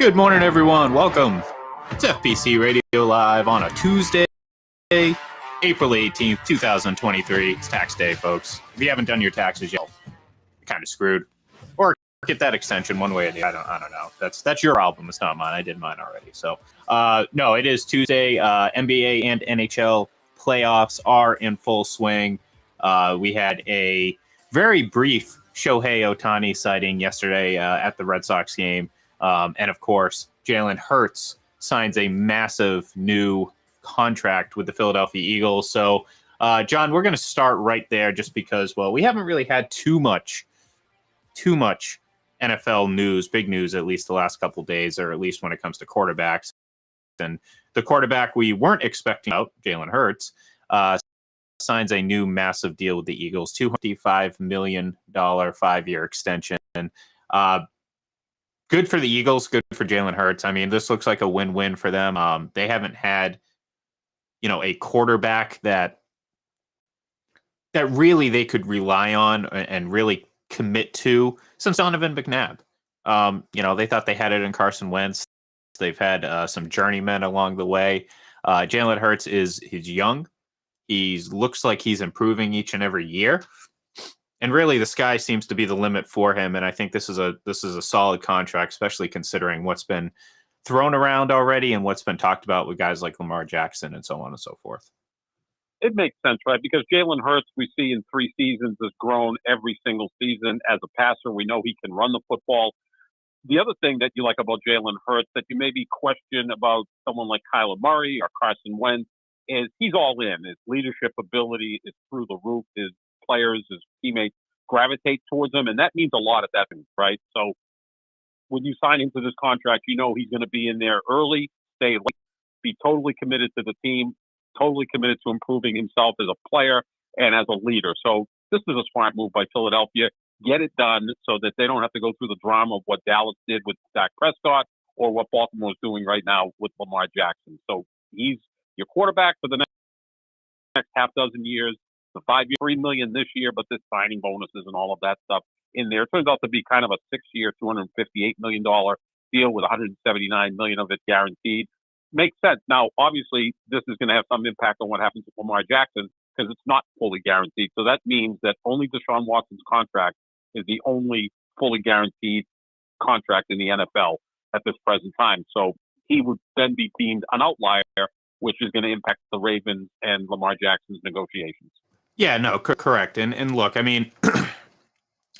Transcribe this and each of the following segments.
Good morning, everyone. Welcome. It's FPC Radio Live on a Tuesday, April 18th, 2023. It's tax day, folks. If you haven't done your taxes yet, you're kind of screwed. Or get that extension one way or the other. I don't know. That's your problem. It's not mine. I did mine already. So, no, it is Tuesday. NBA and NHL playoffs are in full swing. We had a very brief Shohei Ohtani sighting yesterday at the Red Sox game. And of course, Jalen Hurts signs a massive new contract with the Philadelphia Eagles. So, John, we're going to start right there just because, well, we haven't really had too much NFL news, big news, at least the last couple of days, or at least when it comes to quarterbacks. And the quarterback we weren't expecting out, Jalen Hurts, signs a new massive deal with the Eagles, $255 million 5-year extension. Good for the Eagles, good for Jalen Hurts. I mean, this looks like a win-win for them. They haven't had, a quarterback that really they could rely on and really commit to since Donovan McNabb. They thought they had it in Carson Wentz. They've had some journeymen along the way. Jalen Hurts he's young. He looks like he's improving each and every year. And really, the sky seems to be the limit for him. And I think this is a solid contract, especially considering what's been thrown around already and what's been talked about with guys like Lamar Jackson and so on and so forth. It makes sense, right? Because Jalen Hurts, we see in 3 seasons, has grown every single season as a passer. We know he can run the football. The other thing that you like about Jalen Hurts that you maybe question about someone like Kyler Murray or Carson Wentz is he's all in. His leadership ability is through the roof. His players, his teammates gravitate towards him, and that means a lot at that point, right? So when you sign into this contract, he's going to be in there early, stay late, be totally committed to the team, totally committed to improving himself as a player and as a leader. So this is a smart move by Philadelphia. Get it done so that they don't have to go through the drama of what Dallas did with Dak Prescott or what Baltimore is doing right now with Lamar Jackson. So he's your quarterback for the next half dozen years. The 5-year, $3 million this year, but this signing bonuses and all of that stuff in there. It turns out to be kind of a 6-year, $258 million deal with $179 million of it guaranteed. Makes sense. Now, obviously, this is going to have some impact on what happens with Lamar Jackson because it's not fully guaranteed. So that means that only Deshaun Watson's contract is the only fully guaranteed contract in the NFL at this present time. So he would then be deemed an outlier, which is going to impact the Ravens and Lamar Jackson's negotiations. Yeah, no, correct. And look, I mean,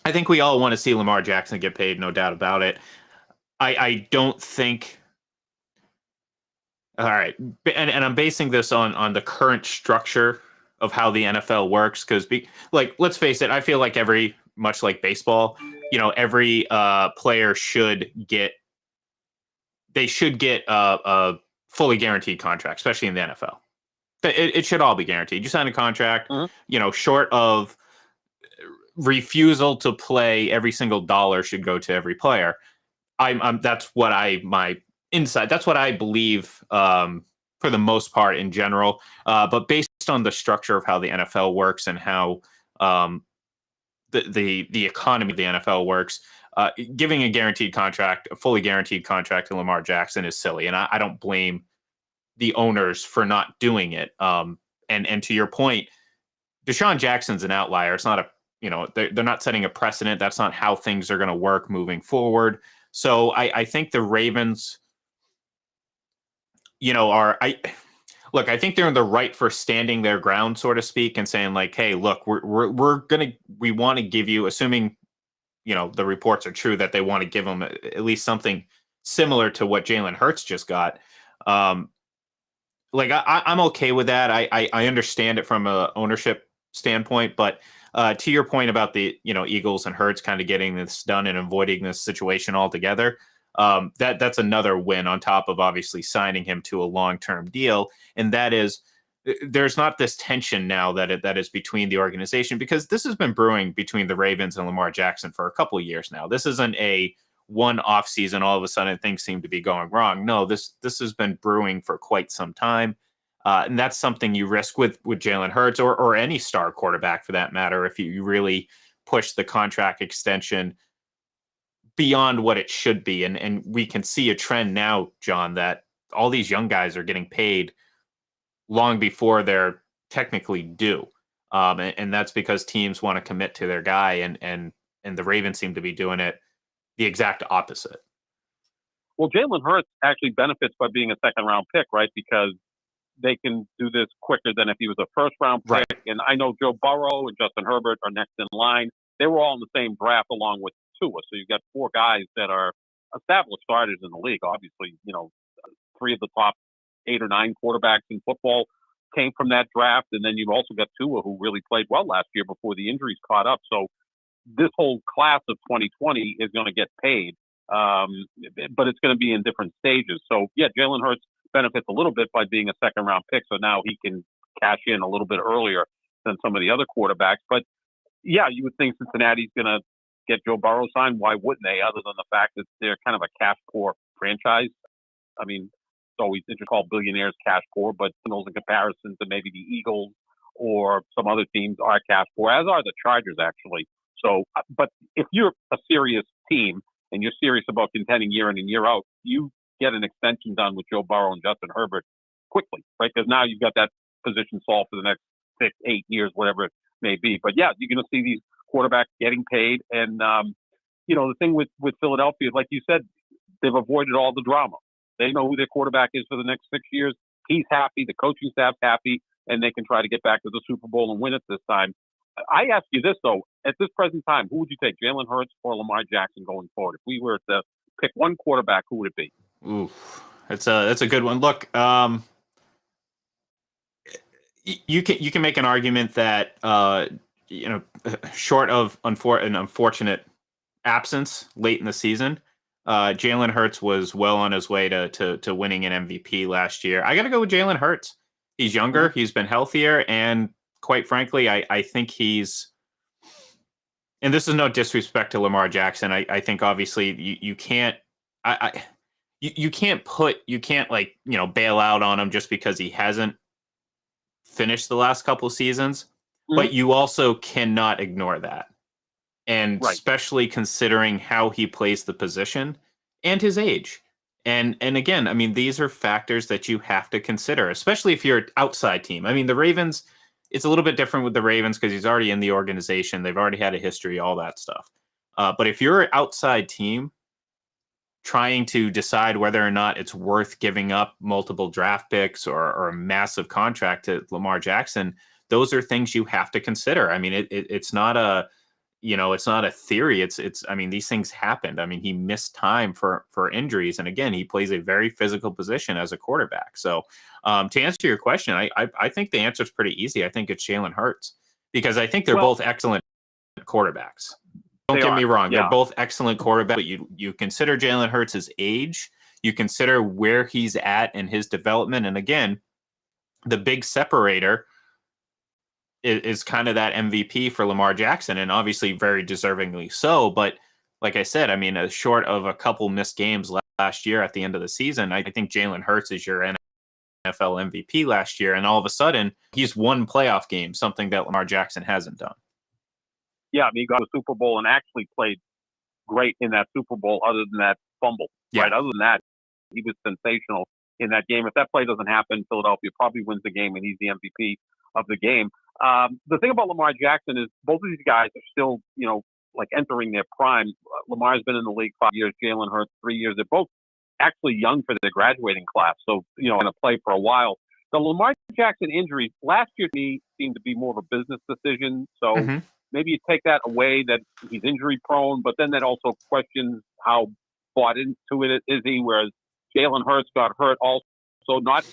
I think we all want to see Lamar Jackson get paid, no doubt about it. I don't think. All right, and I'm basing this on the current structure of how the NFL works because, let's face it, I feel like much like baseball, every player should get a fully guaranteed contract, especially in the NFL. It should all be guaranteed. You sign a contract, short of refusal to play, every single dollar should go to every player. That's what that's what I believe for the most part in general. But based on the structure of how the NFL works and how the economy of the NFL works, giving a fully guaranteed contract to Lamar Jackson is silly, and I don't blame the owners for not doing it. And to your point, Deshaun Jackson's an outlier. It's not they're not setting a precedent. That's not how things are going to work moving forward. So I think the Ravens, I think they're in the right for standing their ground, so to speak, and saying like, hey, look, we want to give you, assuming, the reports are true that they want to give them at least something similar to what Jalen Hurts just got. I'm okay with that. I understand it from a ownership standpoint, but to your point about the Eagles and Hurts kind of getting this done and avoiding this situation altogether, that's another win on top of obviously signing him to a long-term deal, and that is there's not this tension now that is between the organization because this has been brewing between the Ravens and Lamar Jackson for a couple of years now. This isn't a one off season, all of a sudden things seem to be going wrong. No, this has been brewing for quite some time. And that's something you risk with Jalen Hurts or any star quarterback for that matter. If you really push the contract extension beyond what it should be. And we can see a trend now, John, that all these young guys are getting paid long before they're technically due. And that's because teams want to commit to their guy, and the Ravens seem to be doing it the exact opposite. Well, Jalen Hurts actually benefits by being a second-round pick, right? Because they can do this quicker than if he was a first-round pick. Right. And I know Joe Burrow and Justin Herbert are next in line. They were all in the same draft along with Tua. So you've got four guys that are established starters in the league. Obviously, three of the top 8 or 9 quarterbacks in football came from that draft. And then you've also got Tua, who really played well last year before the injuries caught up. So this whole class of 2020 is going to get paid. But it's going to be in different stages. So, yeah, Jalen Hurts benefits a little bit by being a second-round pick, so now he can cash in a little bit earlier than some of the other quarterbacks. But, yeah, you would think Cincinnati's going to get Joe Burrow signed. Why wouldn't they, other than the fact that they're kind of a cash-poor franchise? I mean, it's always interesting to call billionaires cash-poor, but those in comparison to maybe the Eagles or some other teams are cash-poor, as are the Chargers, actually. So, but if you're a serious team, and you're serious about contending year in and year out, you get an extension done with Joe Burrow and Justin Herbert quickly, right? Because now you've got that position solved for the next 6, 8 years, whatever it may be. But yeah, you're going to see these quarterbacks getting paid. And, the thing with Philadelphia, like you said, they've avoided all the drama. They know who their quarterback is for the next 6 years. He's happy. The coaching staff's happy. And they can try to get back to the Super Bowl and win it this time. I ask you this, though. At this present time, who would you take, Jalen Hurts or Lamar Jackson going forward? If we were to pick one quarterback, who would it be? Oof, that's a good one. Look, you can make an argument that short of an unfortunate absence late in the season, Jalen Hurts was well on his way to winning an MVP last year. I got to go with Jalen Hurts. He's younger, he's been healthier, and quite frankly, I think he's. And this is no disrespect to Lamar Jackson. I think obviously you can't you can't bail out on him just because he hasn't finished the last couple of seasons, but you also cannot ignore that. And Right. especially considering how he plays the position and his age. And again, I mean, these are factors that you have to consider, especially if you're an outside team. I mean, the Ravens, it's a little bit different with the Ravens because he's already in the organization. They've already had a history, all that stuff. But if you're an outside team trying to decide whether or not it's worth giving up multiple draft picks or a massive contract to Lamar Jackson, those are things you have to consider. I mean, it's not a, it's not a theory. I mean, these things happened. I mean, he missed time for injuries. And again, he plays a very physical position as a quarterback. So to answer your question, I think the answer is pretty easy. I think it's Jalen Hurts because I think they're both excellent quarterbacks. Don't get me wrong. Yeah. They're both excellent quarterbacks, but you consider Jalen Hurts' age, you consider where he's at in his development. And again, the big separator is kind of that MVP for Lamar Jackson, and obviously very deservingly so. But like I said, I mean, short of a couple missed games last year at the end of the season, I think Jalen Hurts is your NFL MVP last year. And all of a sudden, he's won playoff games, something that Lamar Jackson hasn't done. Yeah, I mean, he got a Super Bowl and actually played great in that Super Bowl other than that fumble. Yeah. Right? Other than that, he was sensational in that game. If that play doesn't happen, Philadelphia probably wins the game and he's the MVP of the game. The thing about Lamar Jackson is both of these guys are still, entering their prime. Lamar's been in the league 5 years, Jalen Hurts 3 years. They're both actually young for their graduating class. So, going to play for a while. The Lamar Jackson injury last year to me seemed to be more of a business decision. So maybe you take that away that he's injury prone, but then that also questions how bought into it is he, whereas Jalen Hurts got hurt also, not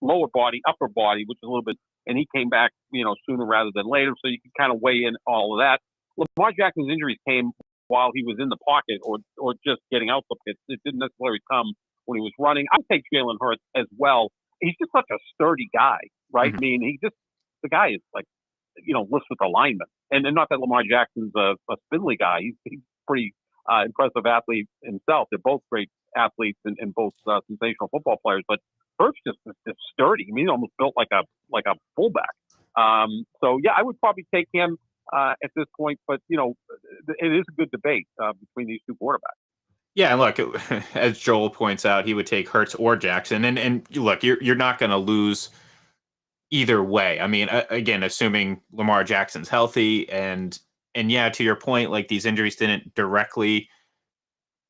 lower body, upper body, which is a little bit, and he came back, sooner rather than later. So you can kind of weigh in all of that. Lamar Jackson's injuries came while he was in the pocket or just getting out the pits. It didn't necessarily come when he was running. I take Jalen Hurts as well. He's just such a sturdy guy, right? I mean, the guy is like, lifts with alignment. And not that Lamar Jackson's a spindly guy. He's pretty impressive athlete himself. They're both great athletes and both sensational football players. But Hurts just is sturdy. I mean, he's almost built like a fullback. So yeah, I would probably take him. at this point. But, it is a good debate between these two quarterbacks. Yeah, and look, as Joel points out, he would take Hurts or Jackson, and look, you're not going to lose either way. I mean, again, assuming Lamar Jackson's healthy, and yeah, to your point, like these injuries didn't directly,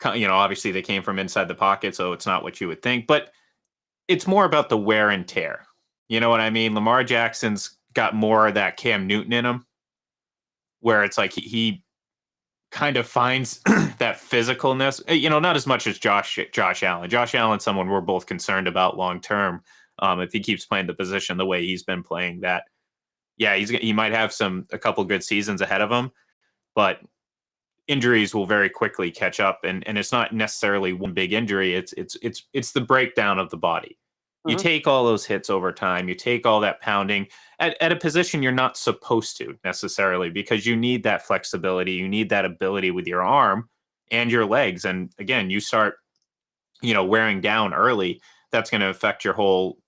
obviously they came from inside the pocket, so it's not what you would think, but it's more about the wear and tear. You know what I mean? Lamar Jackson's got more of that Cam Newton in him, where it's like he kind of finds that physicalness, not as much as Josh Allen. Josh Allen's someone we're both concerned about long term. If he keeps playing the position the way he's been playing, that yeah, he might have a couple good seasons ahead of him, but injuries will very quickly catch up, and it's not necessarily one big injury. It's the breakdown of the body. You take all those hits over time, you take all that pounding at a position you're not supposed to necessarily, because you need that flexibility, you need that ability with your arm and your legs. And again, you start, wearing down early, that's going to affect your whole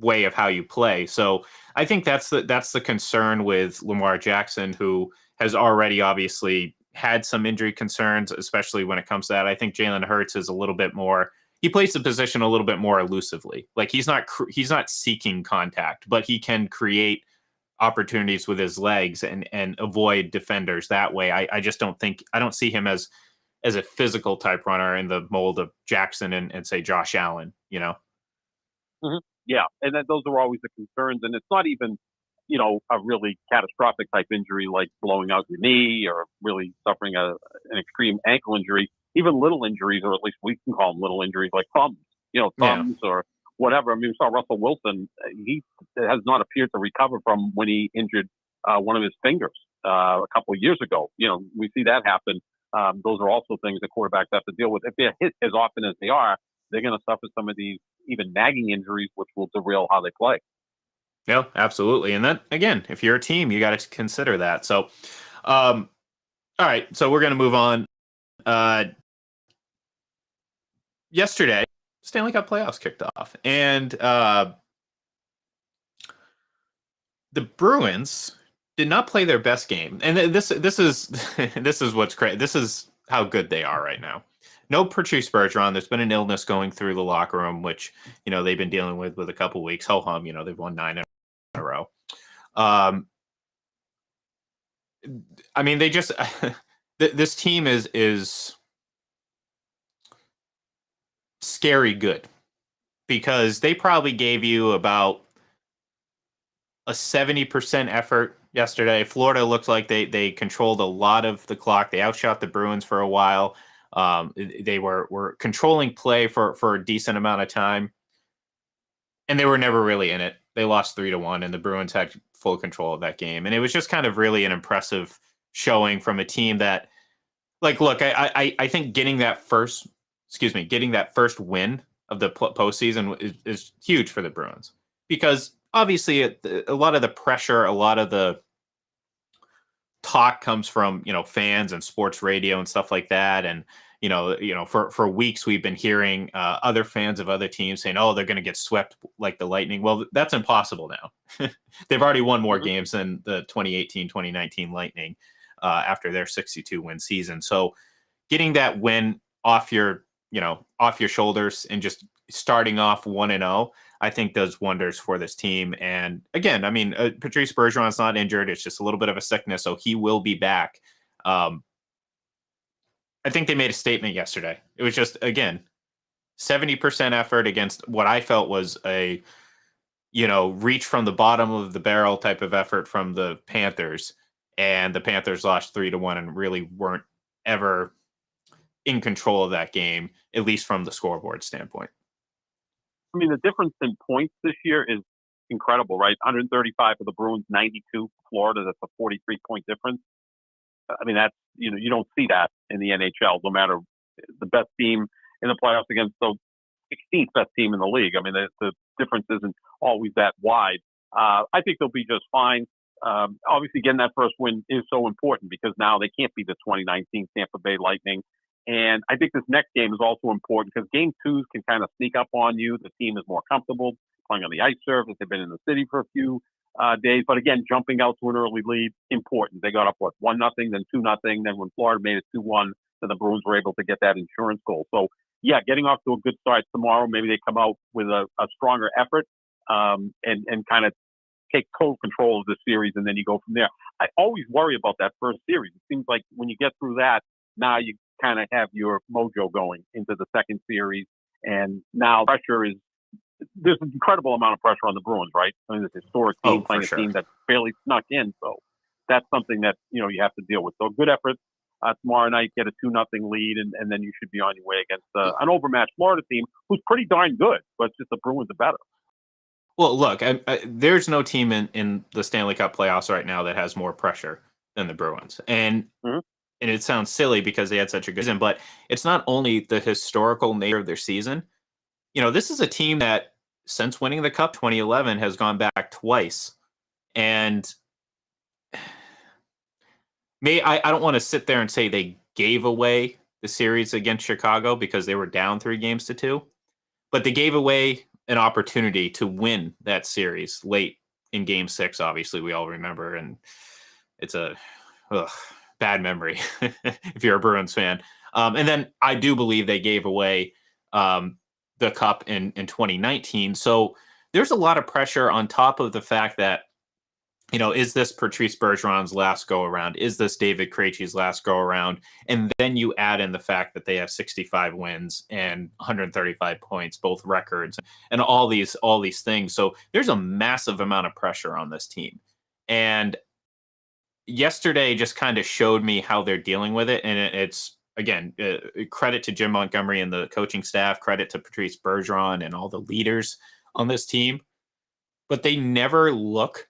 way of how you play. So I think that's the concern with Lamar Jackson, who has already obviously had some injury concerns, especially when it comes to that. I think Jalen Hurts is a little bit more. He plays the position a little bit more elusively. Like he's not seeking contact, but he can create opportunities with his legs and avoid defenders that way. I don't see him as a physical type runner in the mold of Jackson and say Josh Allen. Mm-hmm. Yeah, and those are always the concerns, and it's not even a really catastrophic type injury like blowing out your knee or really suffering an extreme ankle injury. Even little injuries, or at least we can call them little injuries, like thumbs, or whatever. I mean, we saw Russell Wilson. He has not appeared to recover from when he injured one of his fingers a couple of years ago. We see that happen. Those are also things that quarterbacks have to deal with. If they're hit as often as they are, they're going to suffer some of these even nagging injuries, which will derail how they play. Yeah, absolutely. And that, again, if you're a team, you got to consider that. So, all right. So we're going to move on. Yesterday, Stanley Cup playoffs kicked off, and the Bruins did not play their best game. And this is this is what's crazy. This is how good they are right now. No Patrice Bergeron. There's been an illness going through the locker room, which they've been dealing with a couple of weeks. Ho hum, they've won 9 in a row. I mean, they just this team is scary good, because they probably gave you about a 70% effort yesterday. Florida looked like they controlled a lot of the clock. They outshot the Bruins for a while. They were controlling play for a decent amount of time, and they were never really in it. They lost 3-1, and the Bruins had full control of that game. And it was just kind of really an impressive showing from a team that, like, look, I think getting that first win of the postseason is huge for the Bruins, because obviously a lot of the pressure, a lot of the talk comes from fans and sports radio and stuff like that. And for weeks we've been hearing other fans of other teams saying, oh, they're going to get swept like the Lightning. Well, that's impossible now. They've already won more games than the 2018-2019 Lightning after their 62-win season. So getting that win off your shoulders and just starting off 1-0, I think does wonders for this team. And again, I mean, Patrice Bergeron's not injured. It's just a little bit of a sickness, so he will be back. I think they made a statement yesterday. It was just, again, 70% effort against what I felt was a, reach from the bottom of the barrel type of effort from the Panthers. And the Panthers lost 3-1 and really weren't ever in control of that game, at least from the scoreboard standpoint. I mean, the difference in points this year is incredible, right? 135 for the Bruins, 92 for Florida. That's a 43-point difference. I mean, that's, you don't see that in the NHL, no matter the best team in the playoffs against the 16th best team in the league. I mean, the difference isn't always that wide. I think they'll be just fine. Obviously, getting that first win is so important, because now they can't be the 2019 Tampa Bay Lightning. And I think this next game is also important, because game twos can kind of sneak up on you. The team is more comfortable playing on the ice surface. They've been in the city for a few days. But again, jumping out to an early lead, important. They got up, 1-0, then 2-0. Then when Florida made it 2-1, then the Bruins were able to get that insurance goal. So, yeah, getting off to a good start tomorrow. Maybe they come out with a stronger effort and kind of take total control of the series, and then you go from there. I always worry about that first series. It seems like when you get through that, now you kind of have your mojo going into the second series, and now there's an incredible amount of pressure on the Bruins, right? I mean, this historic team playing a team that barely snuck in, so that's something that you have to deal with. So good effort tomorrow night, get a 2-0 lead, and then you should be on your way against an overmatched Florida team who's pretty darn good, but it's just the Bruins are better. Well, look, there's no team in the Stanley Cup playoffs right now that has more pressure than the Bruins. And it sounds silly because they had such a good season, but it's not only the historical nature of their season. This is a team that, since winning the Cup 2011, has gone back twice. And I don't want to sit there and say they gave away the series against Chicago because they were down 3-2, but they gave away an opportunity to win that series late in Game 6. Obviously, we all remember, and it's a bad memory if you're a Bruins fan. And then I do believe they gave away the Cup in 2019. So there's a lot of pressure on top of the fact that, is this Patrice Bergeron's last go around? Is this David Krejci's last go around? And then you add in the fact that they have 65 wins and 135 points, both records, and all these things. So there's a massive amount of pressure on this team. And yesterday just kind of showed me how they're dealing with it. And it's, again, credit to Jim Montgomery and the coaching staff, credit to Patrice Bergeron and all the leaders on this team. But they never look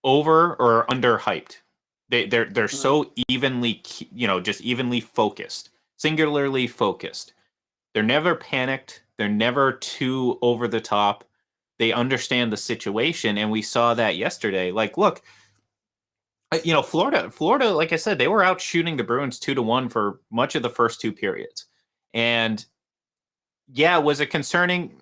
over or underhyped. They're so evenly, just evenly focused, singularly focused. They're never panicked. They're never too over the top. They understand the situation, and we saw that yesterday. Like, look, Florida, like I said, they were out shooting the Bruins 2-1 for much of the first two periods, and yeah, was it concerning?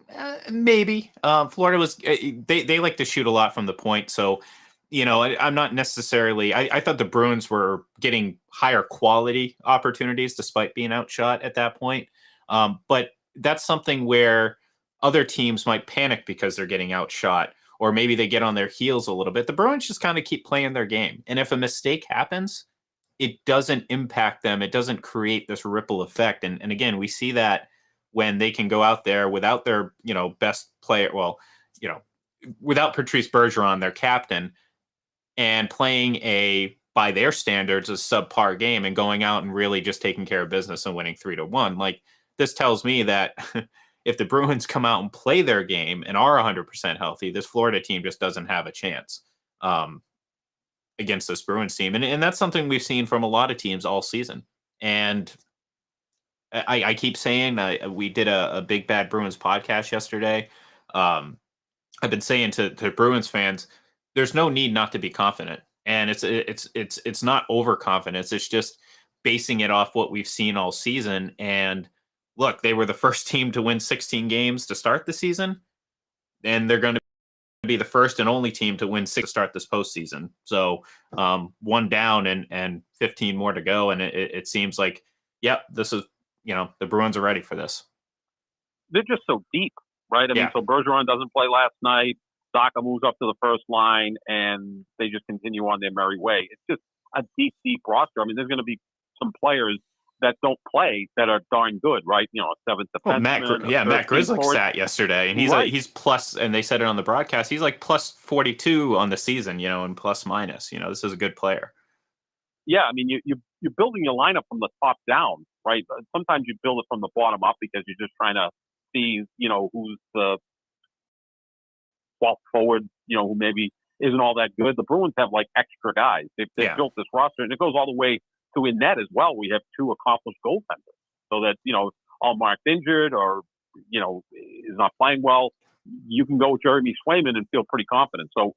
Maybe. Florida was. They like to shoot a lot from the point, so. I'm not necessarily. I thought the Bruins were getting higher quality opportunities despite being outshot at that point. But that's something where other teams might panic because they're getting outshot, or maybe they get on their heels a little bit. The Bruins just kind of keep playing their game. And if a mistake happens, it doesn't impact them. It doesn't create this ripple effect. And again, we see that when they can go out there without their, best player, without Patrice Bergeron, their captain, and playing by their standards, a subpar game, and going out and really just taking care of business and winning 3-1. Like, this tells me that if the Bruins come out and play their game and are 100% healthy, this Florida team just doesn't have a chance against this Bruins team. And that's something we've seen from a lot of teams all season. And I keep saying, we did a Big Bad Bruins podcast yesterday. I've been saying to Bruins fans, there's no need not to be confident, and it's not overconfidence. It's just basing it off what we've seen all season. And look, they were the first team to win 16 games to start the season, and they're going to be the first and only team to win 6 to start this postseason. So one down and 15 more to go, and it seems like, this is the Bruins are ready for this. They're just so deep, right? I mean, so Bergeron doesn't play last night. Saka moves up to the first line, and they just continue on their merry way. It's just a deep, deep roster. I mean, there's going to be some players that don't play that are darn good, right? A seventh defenseman. Matt Grzelcyk sat yesterday, and he's plus, and they said it on the broadcast, he's like plus 42 on the season, and plus minus. This is a good player. Yeah, I mean, you're building your lineup from the top down, right? Sometimes you build it from the bottom up because you're just trying to see, who's the forward, who maybe isn't all that good. The Bruins have like extra guys. They've built this roster, and it goes all the way to in net as well. We have 2 accomplished goaltenders, so that Allmark's injured or is not playing well, you can go with Jeremy Swayman and feel pretty confident. So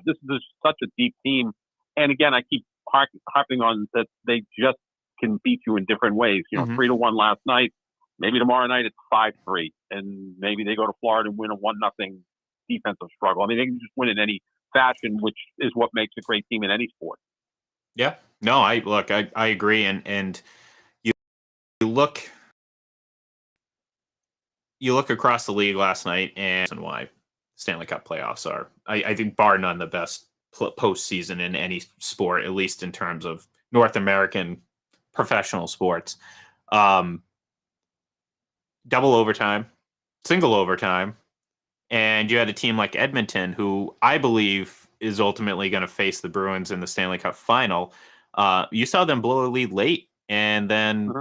this is such a deep team. And again, I keep harping on that they just can beat you in different ways. 3-1 last night. Maybe tomorrow night it's 5-3, and maybe they go to Florida and win a 1-0 defensive struggle. I mean, they can just win in any fashion, which is what makes a great team in any sport. Yeah. No, I agree. And you look across the league last night and why Stanley Cup playoffs are, I think, bar none, the best postseason in any sport, at least in terms of North American professional sports. Double overtime, single overtime, and you had a team like Edmonton, who I believe is ultimately going to face the Bruins in the Stanley Cup final. You saw them blow a lead late and then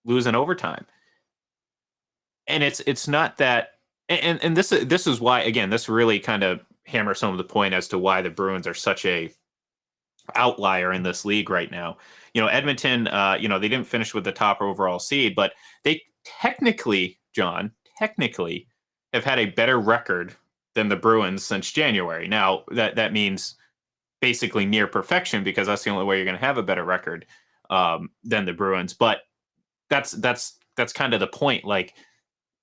lose in overtime. And it's not that, and this is why, again, this really kind of hammers home the point as to why the Bruins are such a outlier in this league right now. Edmonton, they didn't finish with the top overall seed, but they technically, John, have had a better record than the Bruins since January. Now that means basically near perfection, because that's the only way you're going to have a better record than the Bruins. But that's kind of the point. Like,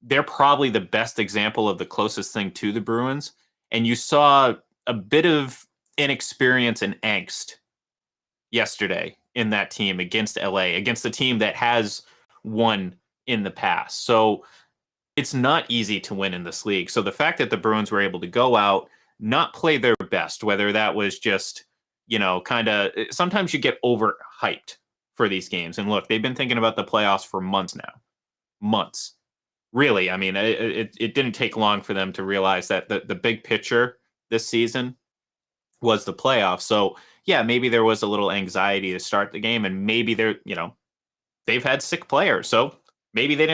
they're probably the best example of the closest thing to the Bruins. And you saw a bit of inexperience and angst yesterday in that team against LA, against the team that has won in the past. So it's not easy to win in this league. So the fact that the Bruins were able to go out, not play their best, whether that was just, kind of, sometimes you get overhyped for these games. And look, they've been thinking about the playoffs for months now. Months. Really, I mean, it didn't take long for them to realize that the big picture this season was the playoffs. So yeah, maybe there was a little anxiety to start the game, and maybe they've had sick players, so maybe they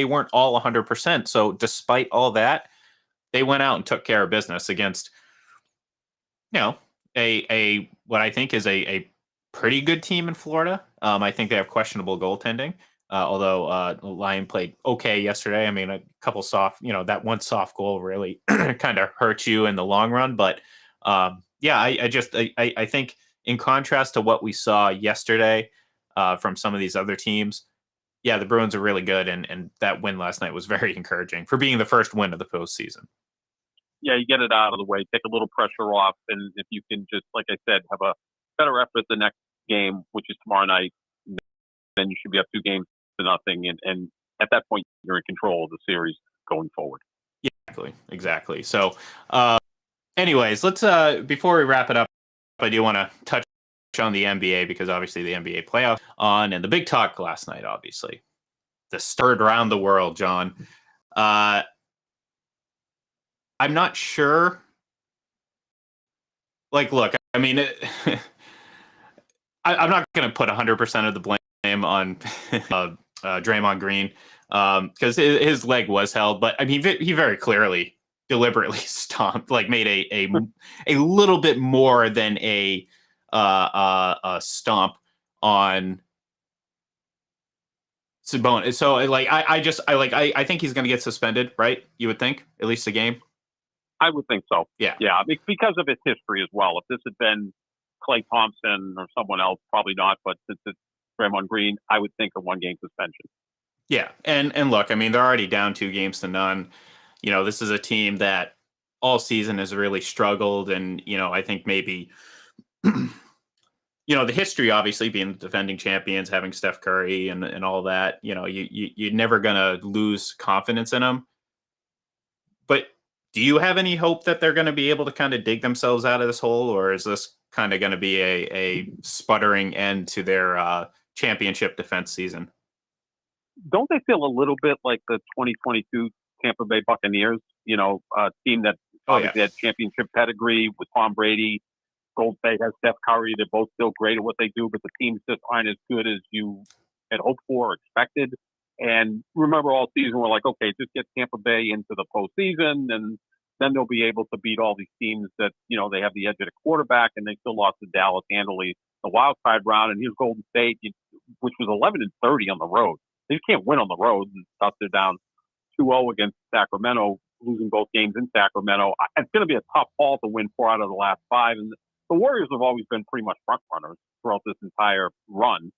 weren't all 100%. So despite all that, they went out and took care of business against a what I think is a pretty good team in Florida. I think they have questionable goaltending. Although Lyon played okay yesterday. I mean, a couple soft, that one soft goal really kind of hurt you in the long run. But yeah, I think in contrast to what we saw yesterday from some of these other teams, yeah, the Bruins are really good. And that win last night was very encouraging for being the first win of the postseason. Yeah, you get it out of the way, take a little pressure off. And if you can just, like I said, have a better effort the next game, which is tomorrow night, then you should be up 2-0 to nothing, and at that point you're in control of the series going forward. Yeah, exactly. So anyways, let's before we wrap it up, I do want to touch on the NBA, because obviously the NBA playoffs on, and the big talk last night, obviously the stirred around the world, John. I'm not sure, like, look, I mean, I'm not going to put 100% of the blame on Draymond Green, because his leg was held, but I mean, he very clearly deliberately stomped, like made a little bit more than a stomp on Sabonis. So like, I think he's going to get suspended, right? You would think at least a game. I would think so. Yeah, because of his history as well. If this had been Klay Thompson or someone else, probably not. But since it's Draymond Green, I would think a 1-game suspension. Yeah, and look, I mean, they're already down 2-0. This is a team that all season has really struggled, and I think maybe the history, obviously, being the defending champions, having Steph Curry and all that, you're never gonna lose confidence in them. But do you have any hope that they're going to be able to kind of dig themselves out of this hole, or is this kind of going to be a sputtering end to their championship defense season? Don't they feel a little bit like the 2022 Tampa Bay Buccaneers? A team that obviously had championship pedigree with Tom Brady. Golden State has Steph Curry. They're both still great at what they do, but the teams just aren't as good as you had hoped for or expected. And remember, all season we're like, okay, just get Tampa Bay into the postseason, and then they'll be able to beat all these teams that they have the edge at a quarterback, and they still lost to Dallas handily the wild card round. And here's Golden State, which was 11-30 on the road. They can't win on the road, and thus they're down 2-0 against Sacramento, losing both games in Sacramento. It's going to be a tough haul to win 4 out of the last 5, and the Warriors have always been pretty much front runners throughout this entire run.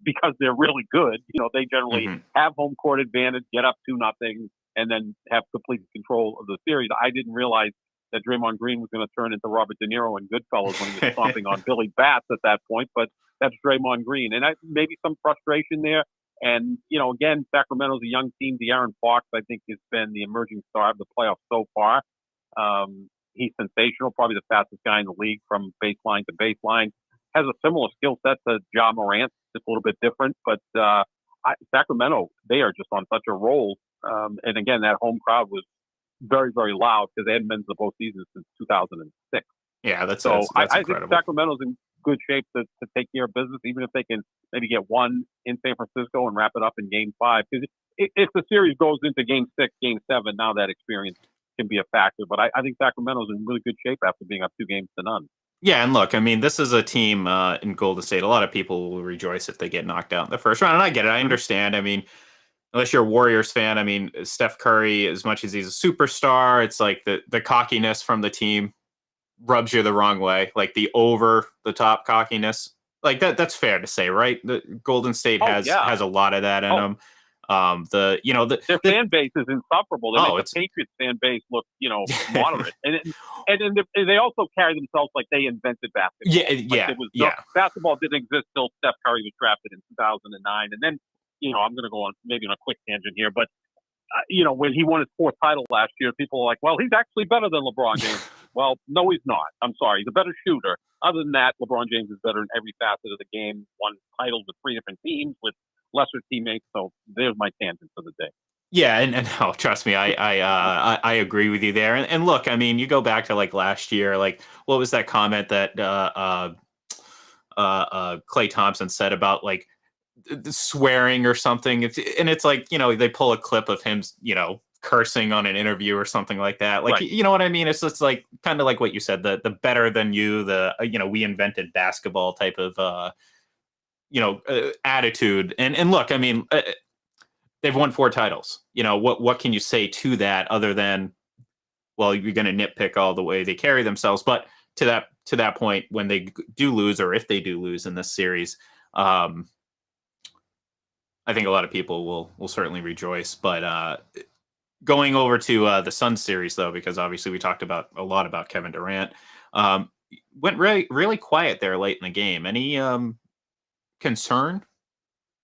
Because they're really good. They generally have home court advantage, get up 2-0, and then have complete control of the series. I didn't realize that Draymond Green was going to turn into Robert De Niro in Goodfellas when he was stomping on Billy Bats at that point, but that's Draymond Green. And maybe some frustration there. And, again, Sacramento's a young team. De'Aaron Fox, I think, has been the emerging star of the playoffs so far. He's sensational, probably the fastest guy in the league from baseline to baseline. Has a similar skill set to Ja Morant, just a little bit different. But Sacramento, they are just on such a roll. And again, that home crowd was very, very loud because they hadn't been to the postseason since 2006. Yeah, that's I incredible. think Sacramento's in good shape to take care of business, even if they can maybe get one in San Francisco and wrap it up in Game 5. Because if the series goes into Game 6, Game 7, now that experience can be a factor. But I think Sacramento's in really good shape after being up 2-0. Yeah, and look, I mean, this is a team in Golden State. A lot of people will rejoice if they get knocked out in the first round, and I get it. I understand. I mean, unless you're a Warriors fan, I mean, Steph Curry, as much as he's a superstar, it's like the cockiness from the team rubs you the wrong way, like the over-the-top cockiness. Like that's fair to say, right? The Golden State has a lot of that in them. Their fan base is insufferable. They make the Patriots fan base look, moderate, and they also carry themselves like they invented basketball. Basketball didn't exist till Steph Curry was drafted in 2009, and then I'm going to go on maybe on a quick tangent here, but when he won his 4th title last year, people are like, well, he's actually better than LeBron James. Well, no, he's not. I'm sorry, he's a better shooter. Other than that, LeBron James is better in every facet of the game. Won titles with 3 different teams with lesser teammates. So there's my tangent for the day. Yeah, and trust me, I agree with you there. And look, I mean, you go back to like last year, like what was that comment that Klay Thompson said about like swearing or something? It's like they pull a clip of him cursing on an interview or something like that. Like, right. You know what I mean? It's just like kind of like what you said, the better than you, we invented basketball type of attitude. And look, I mean, they've won 4 titles. What can you say to that other than, well, you're going to nitpick all the way they carry themselves. But to that point, when they do lose, or if they do lose in this series, I think a lot of people will certainly rejoice. But going over to the Suns series, though, because obviously we talked a lot about Kevin Durant, went really, really quiet there late in the game. Any concern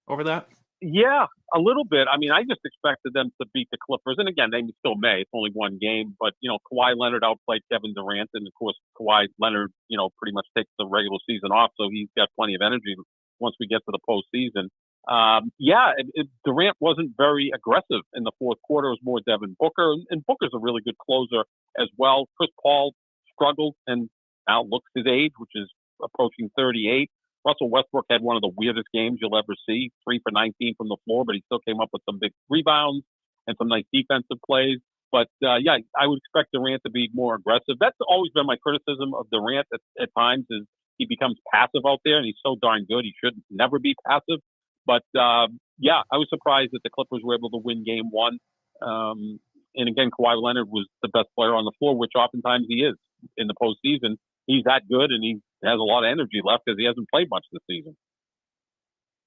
over that? Yeah, a little bit. I mean, I just expected them to beat the Clippers. And again, they still may. It's only one game. But, Kawhi Leonard outplayed Kevin Durant. And, of course, Kawhi Leonard, pretty much takes the regular season off. So he's got plenty of energy once we get to the postseason. Durant wasn't very aggressive in the fourth quarter. It was more Devin Booker. And Booker's a really good closer as well. Chris Paul struggled and now looks his age, which is approaching 38. Russell Westbrook had one of the weirdest games you'll ever see, 3 for 19 from the floor, but he still came up with some big rebounds and some nice defensive plays. But, I would expect Durant to be more aggressive. That's always been my criticism of Durant at times is he becomes passive out there, and he's so darn good. He should never be passive. But, I was surprised that the Clippers were able to win Game 1. And again, Kawhi Leonard was the best player on the floor, which oftentimes he is in the postseason. He's that good, and he has a lot of energy left because he hasn't played much this season.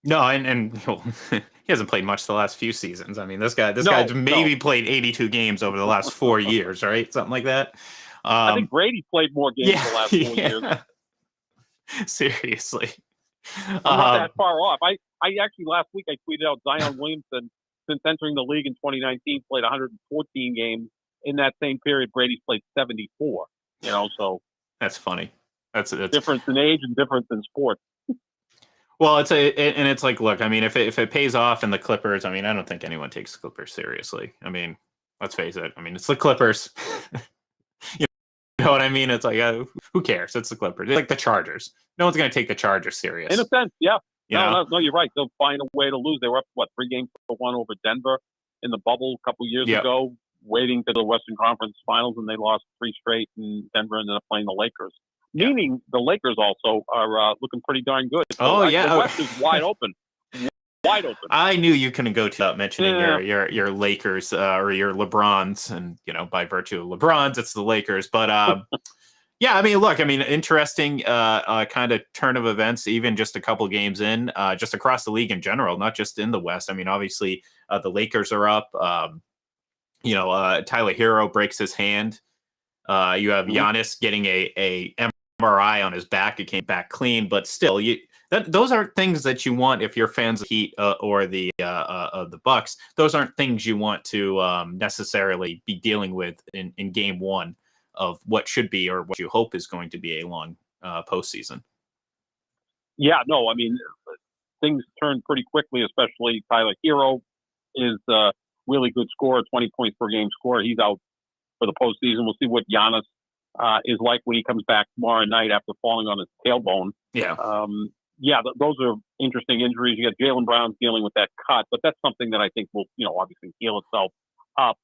No, and he hasn't played much the last few seasons. I mean, this guy's maybe played 82 games over the last 4 years, right? Something like that. I think Brady played more games the last 4 years. Seriously. I'm not that far off. I actually last week I tweeted out Zion Williamson, since entering the league in 2019, played 114 games. In that same period, Brady's played 74. So that's funny. That's difference in age and difference in sports. Well, it's like, look, I mean, if it pays off in the Clippers, I mean, I don't think anyone takes the Clippers seriously. I mean, let's face it. I mean, it's the Clippers. You know what I mean? It's like, who cares? It's the Clippers. It's like the Chargers. No one's going to take the Chargers serious. In a sense, yeah. No, you're right. They'll find a way to lose. They were up, 3 games for 1 over Denver in the bubble a couple years ago, waiting to the Western Conference Finals, and they lost 3 straight, and Denver ended up playing the Lakers. Meaning the Lakers also are looking pretty darn good. So the West is wide open. Wide open. I knew you couldn't go without mentioning your Lakers or your LeBrons, and by virtue of LeBrons, it's the Lakers. But I mean, look, I mean, interesting kind of turn of events, even just a couple games in, just across the league in general, not just in the West. I mean, obviously the Lakers are up. Tyler Hero breaks his hand. You have Giannis getting a MRI on his back. It came back clean, but still, those aren't things that you want if you're fans of Heat or the Bucks. Those aren't things you want to necessarily be dealing with in Game 1 of what should be or what you hope is going to be a long postseason. Yeah, no, I mean, things turn pretty quickly, especially Tyler Hero is a really good scorer, 20 points per game scorer. He's out for the postseason. We'll see what Giannis is like when he comes back tomorrow night after falling on his tailbone. Yeah. Those are interesting injuries. You got Jalen Brown dealing with that cut, but that's something that I think will, obviously heal itself up.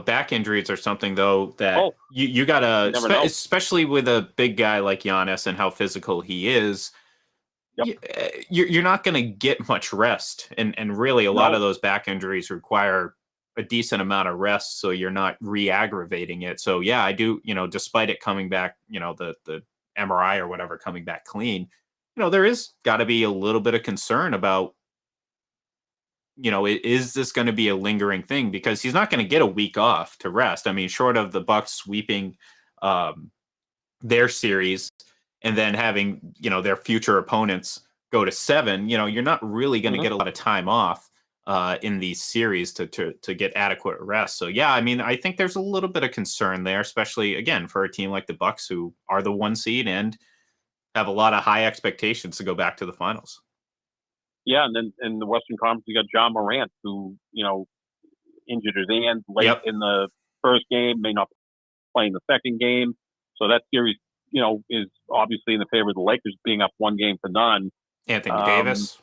Back injuries are something though that you gotta, especially with a big guy like Giannis and how physical he is. Yep. You're not going to get much rest, and really a lot of those back injuries require a decent amount of rest, so you're not re-aggravating it. So yeah, I do. Despite it coming back, the MRI or whatever coming back clean, there is got to be a little bit of concern about. Is this going to be a lingering thing? Because he's not going to get a week off to rest. I mean, short of the Bucks sweeping their series and then having, their future opponents go to 7, you're not really going to get a lot of time off in these series to get adequate rest. So, yeah, I mean, I think there's a little bit of concern there, especially, again, for a team like the Bucks who are the 1 seed and have a lot of high expectations to go back to the finals. Yeah, and then in the Western Conference, you got John Morant, who, injured his hand late in the first game, may not play in the second game. So that series, is obviously in the favor of the Lakers being up 1-0. Anthony Davis.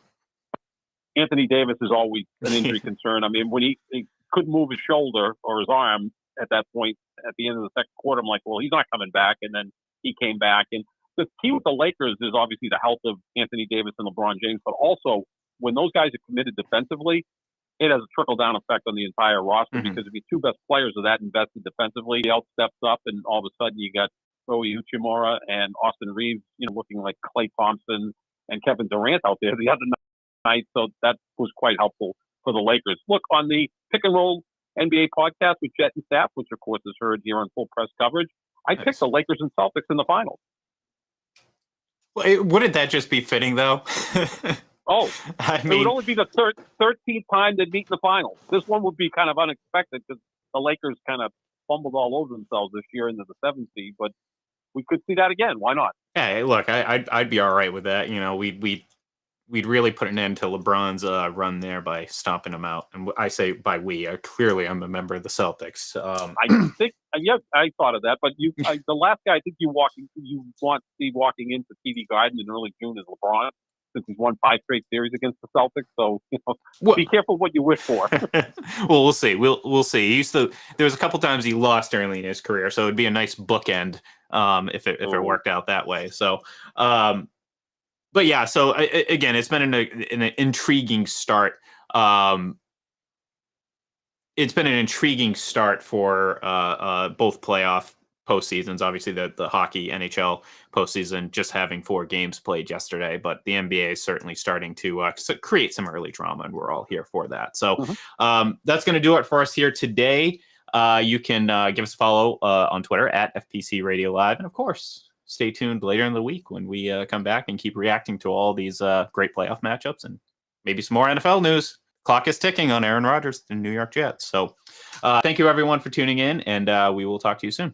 Anthony Davis is always an injury concern. I mean, when he couldn't move his shoulder or his arm at that point at the end of the second quarter, I'm like, well, he's not coming back. And then he came back. And the key with the Lakers is obviously the health of Anthony Davis and LeBron James, but also when those guys are committed defensively, it has a trickle-down effect on the entire roster because if your 2 best players are that invested defensively, else steps up, and all of a sudden you got Rui Hachimura and Austin Reeves, looking like Klay Thompson and Kevin Durant out there the other night. So that was quite helpful for the Lakers. Look, on the Pick and Roll NBA podcast with Jet and Staff, which of course is heard here on Full Press Coverage, I picked the Lakers and Celtics in the finals. Well, wouldn't that just be fitting, though? It would only be the 13th time they'd meet in the finals. This one would be kind of unexpected because the Lakers kind of fumbled all over themselves this year into the 7th seed, but we could see that again. Why not? Hey, look, I'd be all right with that. We'd really put an end to LeBron's run there by stomping him out. And I say by we, clearly I'm a member of the Celtics. I think, I thought of that, but the last guy I think you want to see walking into TD Garden in early June is LeBron, since he's won 5 straight series against the Celtics. So be careful what you wish for. Well, we'll see. We'll see. There was a couple times he lost early in his career, so it'd be a nice bookend if it worked out that way. So. But yeah, so again, it's been an intriguing start. It's been an intriguing start for both playoff postseasons. Obviously, the hockey NHL postseason just having 4 games played yesterday, but the NBA is certainly starting to create some early drama, and we're all here for that. So that's going to do it for us here today. You can give us a follow on Twitter at FPC Radio Live, and of course, stay tuned later in the week when we come back and keep reacting to all these great playoff matchups and maybe some more NFL news. Clock is ticking on Aaron Rodgers and New York Jets. So thank you, everyone, for tuning in, and we will talk to you soon.